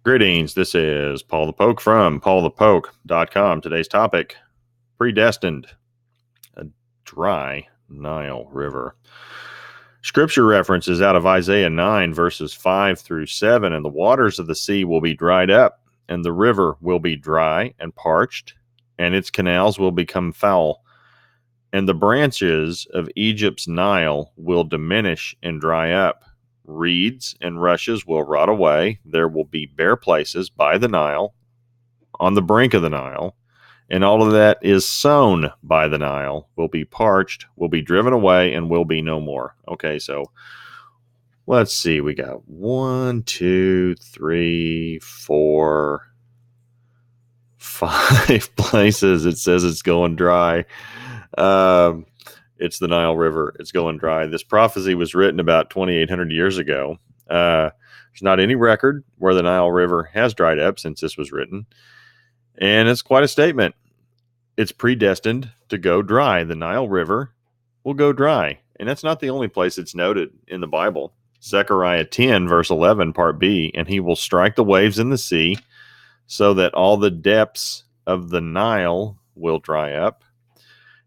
Greetings. This is Paul the Poke from paulthepoke.com. Today's topic, Predestined, a dry Nile River. Scripture references out of Isaiah 9, verses 5 through 7, and the waters of the sea will be dried up, and the river will be dry and parched, and its canals will become foul, and the branches of Egypt's Nile will diminish and dry up. Reeds and rushes will rot away. There will be bare places by the Nile, on the brink of the Nile, and all of that is sown by the Nile will be parched, will be driven away, and will be no more. Okay, so let's see. We got 1, 2, 3, 4, 5 places it says it's going dry. It's the Nile River. It's going dry. This prophecy was written about 2,800 years ago. There's not any record where the Nile River has dried up since this was written. And it's quite a statement. It's predestined to go dry. The Nile River will go dry. And that's not the only place it's noted in the Bible. Zechariah 10, verse 11, part B, and he will strike the waves in the sea so that all the depths of the Nile will dry up.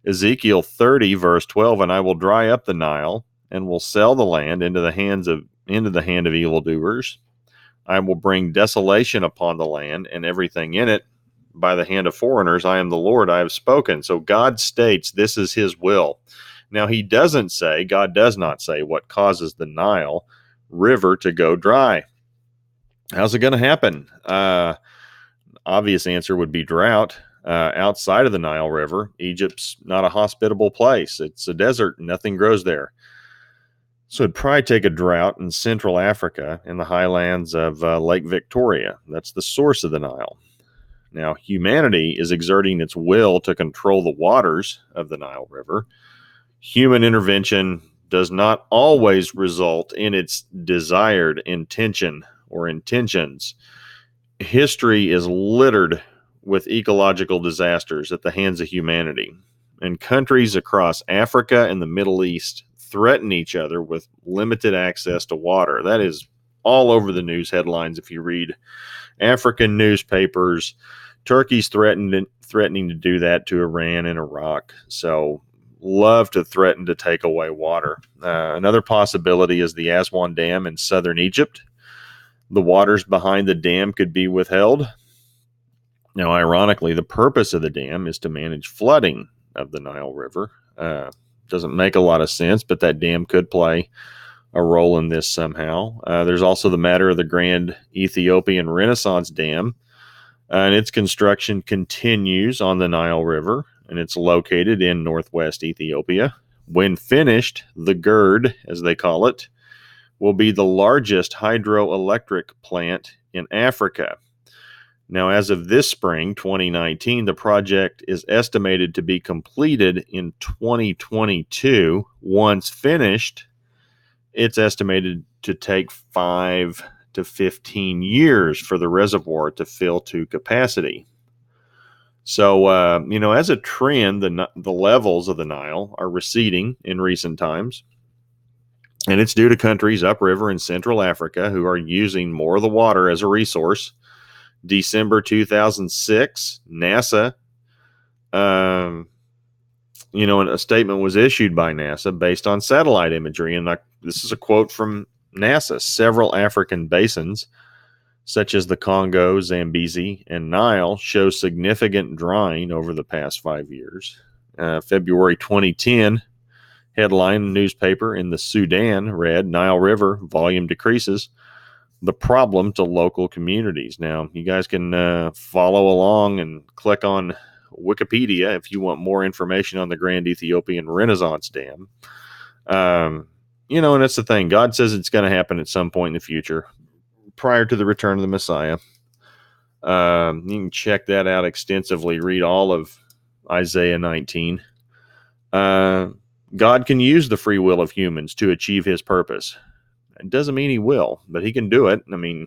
Ezekiel 30, verse 12, and I will dry up the Nile and will sell the land into the hand of evildoers. I will bring desolation upon the land and everything in it by the hand of foreigners. I am the Lord, I have spoken. So God states this is his will. Now he doesn't say, God does not say what causes the Nile River to go dry. How's it going to happen? Obvious answer would be drought. Outside of the Nile River, Egypt's not a hospitable place. It's a desert. Nothing grows there. So it'd probably take a drought in Central Africa in the highlands of Lake Victoria. That's the source of the Nile. Now, humanity is exerting its will to control the waters of the Nile River. Human intervention does not always result in its desired intention or intentions. History is littered with ecological disasters at the hands of humanity. And countries across Africa and the Middle East threaten each other with limited access to water. That is all over the news headlines if you read African newspapers. Turkey's threatening to do that to Iran and Iraq. So love to threaten to take away water. Another possibility is the Aswan Dam in southern Egypt. The waters behind the dam could be withheld. Now, ironically, the purpose of the dam is to manage flooding of the Nile River. Doesn't make a lot of sense, but that dam could play a role in this somehow. There's also the matter of the Grand Ethiopian Renaissance Dam, and its construction continues on the Nile River, and it's located in northwest Ethiopia. When finished, the GERD, as they call it, will be the largest hydroelectric plant in Africa. Now, as of this spring, 2019, the project is estimated to be completed in 2022. Once finished, it's estimated to take 5 to 15 years for the reservoir to fill to capacity. So, as a trend, the levels of the Nile are receding in recent times. And it's due to countries upriver in Central Africa who are using more of the water as a resource. December 2006, NASA, a statement was issued by NASA based on satellite imagery. And this is a quote from NASA. Several African basins, such as the Congo, Zambezi, and Nile, show significant drying over the past 5 years. February 2010, headline newspaper in the Sudan read, Nile River volume decreases. The problem to local communities. Now, you guys can follow along and click on Wikipedia if you want more information on the Grand Ethiopian Renaissance Dam. And that's the thing. God says it's going to happen at some point in the future, prior to the return of the Messiah. You can check that out extensively. Read all of Isaiah 19. God can use the free will of humans to achieve his purpose. It doesn't mean he will, but he can do it. I mean,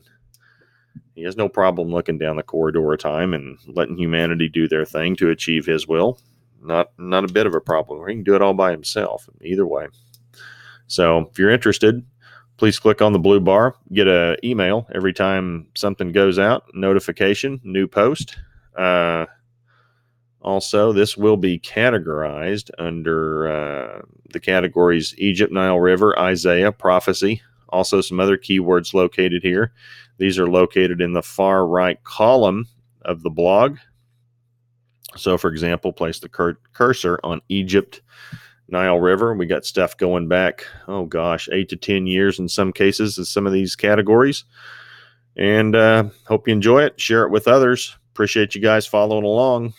he has no problem looking down the corridor of time and letting humanity do their thing to achieve his will. Not a bit of a problem. He can do it all by himself, either way. So if you're interested, Please click on the blue bar, get an email every time something goes out, notification, new post. Also, this will be categorized under the categories Egypt, Nile River, Isaiah, prophecy. Also, some other keywords located here. These are located in the far right column of the blog. So, for example, place the cursor on Egypt, Nile River. We got stuff going back, 8 to 10 years in some cases in some of these categories. And hope you enjoy it. Share it with others. Appreciate you guys following along.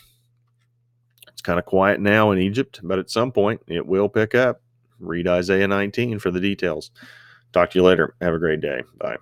It's kind of quiet now in Egypt, but at some point it will pick up. Read Isaiah 19 for the details. Talk to you later. Have a great day. Bye.